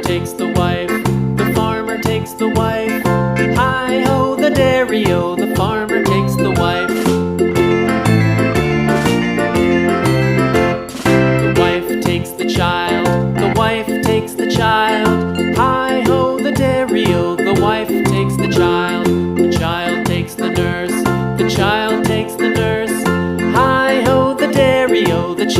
takes the wife, the farmer takes the wife. Hi-ho, the dairy-o, the farmer takes the wife. The wife takes the child, the wife takes the child. Hi-ho, the dairy-o, the wife takes the child. The child takes the nurse, the child takes the nurse. Hi-ho, the dairy-o, the child